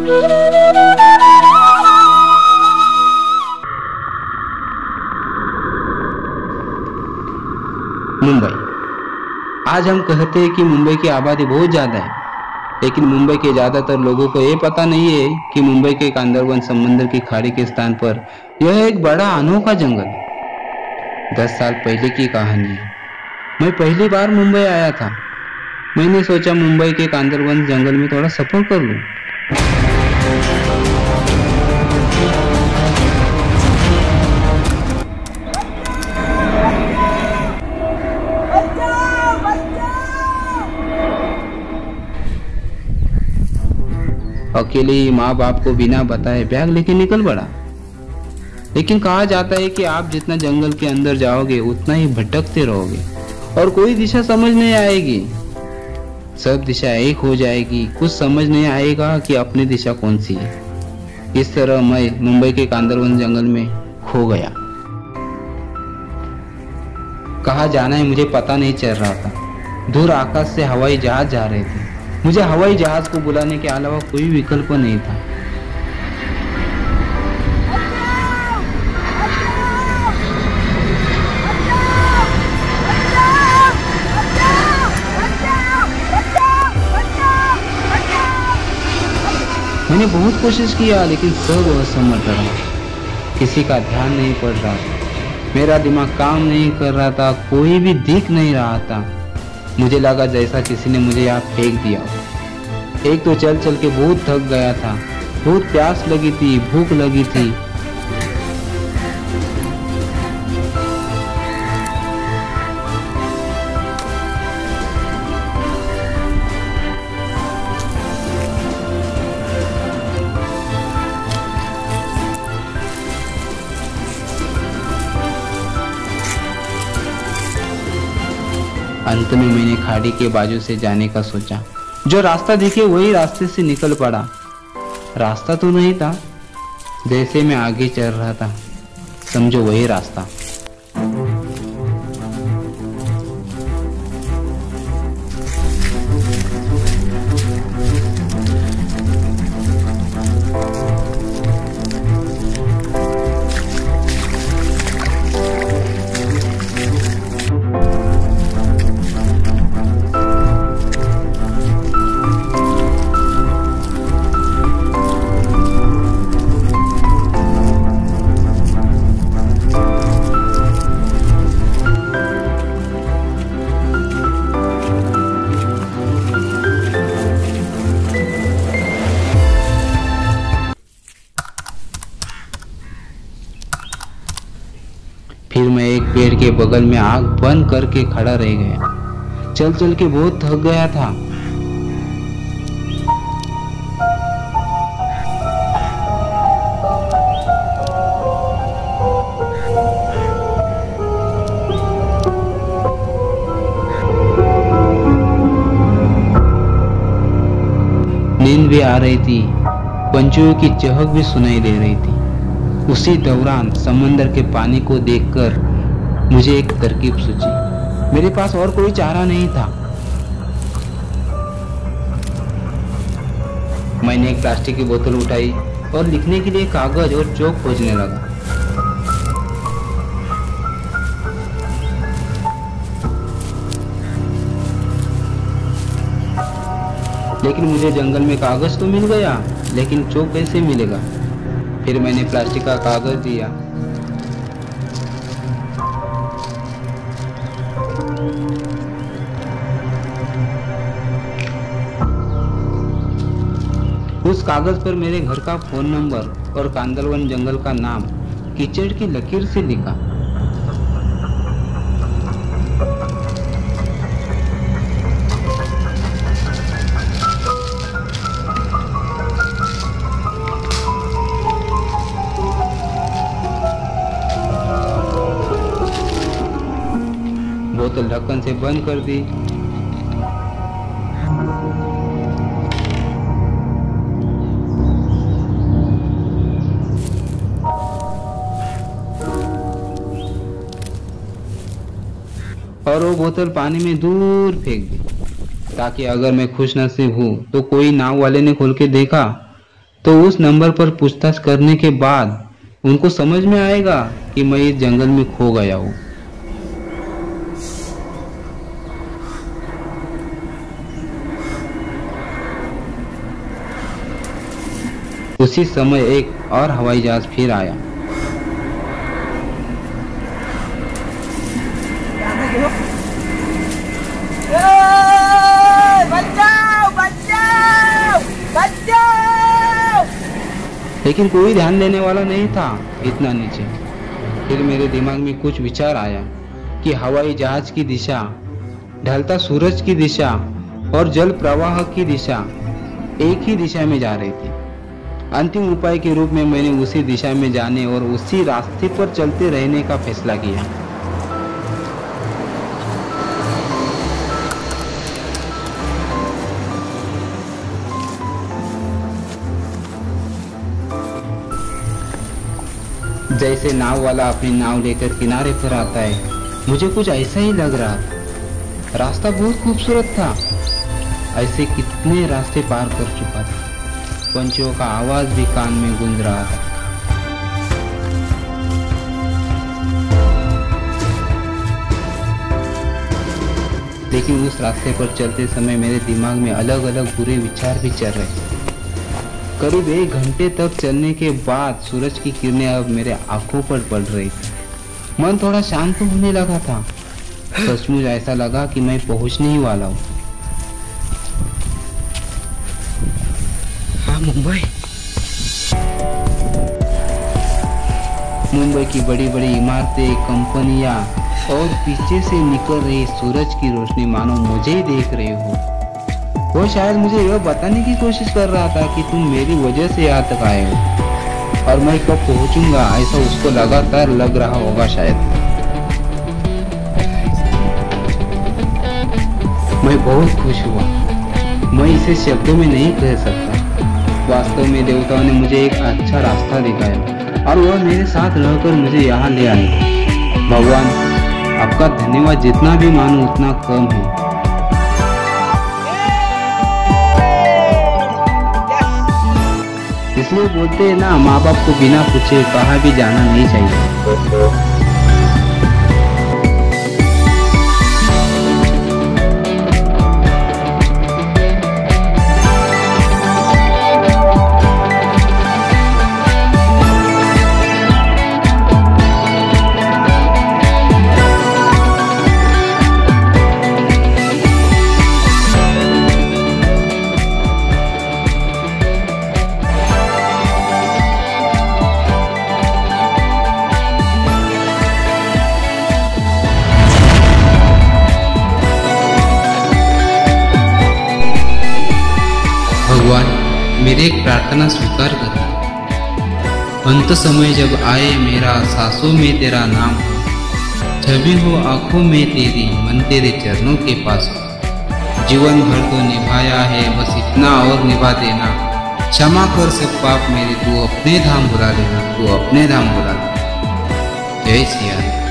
मुंबई। आज हम कहते हैं कि मुंबई की आबादी बहुत ज़्यादा है, लेकिन मुंबई के ज़्यादातर लोगों को ये पता नहीं है कि मुंबई के कांदरवन समंदर की खाड़ी के स्थान पर यह एक बड़ा अनोखा जंगल है। 10 साल पहले की कहानी है। मैं पहली बार मुंबई आया था। मैंने सोचा मुंबई के कांदरवन जंगल में थोड़ा सफर कर लूं। अकेले ही माँ बाप को बिना बताए बैग लेके निकल पड़ा। लेकिन कहा जाता है कि आप जितना जंगल के अंदर जाओगे उतना ही भटकते रहोगे और कोई दिशा समझ नहीं आएगी। सब दिशा एक हो जाएगी, कुछ समझ नहीं आएगा कि अपनी दिशा कौन सी है। इस तरह मैं मुंबई के कांदरवन जंगल में खो गया। कहाँ जाना है मुझे पता नहीं चल रहा था। दूर आकाश से हवाई जहाज जा रहे थे। मुझे हवाई जहाज को बुलाने के अलावा कोई विकल्प नहीं था। मैंने बहुत कोशिश किया लेकिन सब असमर्थ रहा। किसी का ध्यान नहीं पड़ रहा था। मेरा दिमाग काम नहीं कर रहा था। कोई भी दिख नहीं रहा था। मुझे लगा जैसा किसी ने मुझे यहाँ फेंक दिया। एक तो चल चल के बहुत थक गया था। बहुत प्यास लगी थी, भूख लगी थी। अंत में मैंने खाड़ी के बाजू से जाने का सोचा। जो रास्ता दिखे वही रास्ते से निकल पड़ा। रास्ता तो नहीं था, जैसे मैं आगे चल रहा था समझो वही रास्ता। फिर मैं एक पेड़ के बगल में आंख बंद करके खड़ा रह गया। चल चल के बहुत थक गया था। नींद भी आ रही थी। पंछियों की चहक भी सुनाई दे रही थी। उसी दौरान समंदर के पानी को देखकर मुझे एक तरकीब सूझी। मेरे पास और कोई चारा नहीं था। मैंने एक प्लास्टिक की बोतल उठाई और लिखने के लिए कागज और चौक खोजने लगा। लेकिन मुझे जंगल में कागज तो मिल गया, लेकिन चौक कैसे मिलेगा? फिर मैंने प्लास्टिक का कागज दिया। उस कागज पर मेरे घर का फोन नंबर और कांदरवन जंगल का नाम कीचड़ की लकीर से लिखा। बोतल ढक्कन से बंद कर दी। और वो बोतल पानी में दूर फेंक दी, ताकि अगर मैं खुश नसीब हूँ तो कोई नाव वाले ने खोल के देखा तो उस नंबर पर पूछताछ करने के बाद उनको समझ में आएगा कि मैं इस जंगल में खो गया हूँ। उसी समय एक और हवाई जहाज फिर आया। बचाओ बचाओ बचाओ! लेकिन कोई ध्यान देने वाला नहीं था इतना नीचे। फिर मेरे दिमाग में कुछ विचार आया कि हवाई जहाज की दिशा, ढलता सूरज की दिशा और जल प्रवाह की दिशा एक ही दिशा में जा रही थी। अंतिम उपाय के रूप में मैंने उसी दिशा में जाने और उसी रास्ते पर चलते रहने का फैसला किया। जैसे नाव वाला अपनी नाव लेकर किनारे पर आता है, मुझे कुछ ऐसा ही लग रहा था। रास्ता बहुत खूबसूरत था। ऐसे कितने रास्ते पार कर चुका था। पंछियों का आवाज भी कान में गूंज रहा था। लेकिन उस रास्ते पर चलते समय मेरे दिमाग में अलग अलग बुरे विचार भी चल रहे थे। करीब 1 घंटे तक चलने के बाद सूरज की किरणें अब मेरे आंखों पर पड़ रही थी। मन थोड़ा शांत होने लगा था। सचमुच ऐसा लगा कि मैं पहुंचने ही वाला हूँ। मुंबई की बड़ी बड़ी इमारतें, कंपनियां और पीछे से निकल रही सूरज की रोशनी मानो मुझे ही देख रही हो। वो शायद मुझे यह बताने की कोशिश कर रहा था कि तुम मेरी वजह से यहाँ तक आए हो और मैं कब पहुंचूंगा, ऐसा उसको लगातार लग रहा होगा शायद। मैं बहुत खुश हुआ। मैं इसे शब्दों में नहीं कह सकता। वास्तव में देवताओं ने मुझे एक अच्छा रास्ता दिखाया और वह मेरे साथ रहकर मुझे यहाँ ले आए। भगवान, आपका धन्यवाद जितना भी मानो उतना कम है। इसलिए बोलते हैं ना, माँ बाप को बिना पूछे कहाँ भी जाना नहीं चाहिए। भगवान, मेरी एक प्रार्थना स्वीकार कर। अंत समय जब आए मेरा सांसों में तेरा नाम हो, छवि हो आंखों में तेरी, मन तेरे चरणों के पास हो। जीवन भर तो निभाया है, बस इतना और निभा देना। क्षमा कर सब पाप मेरे, तू अपने धाम बुला लेना, तू अपने धाम बुला लेना। जय सिया राम।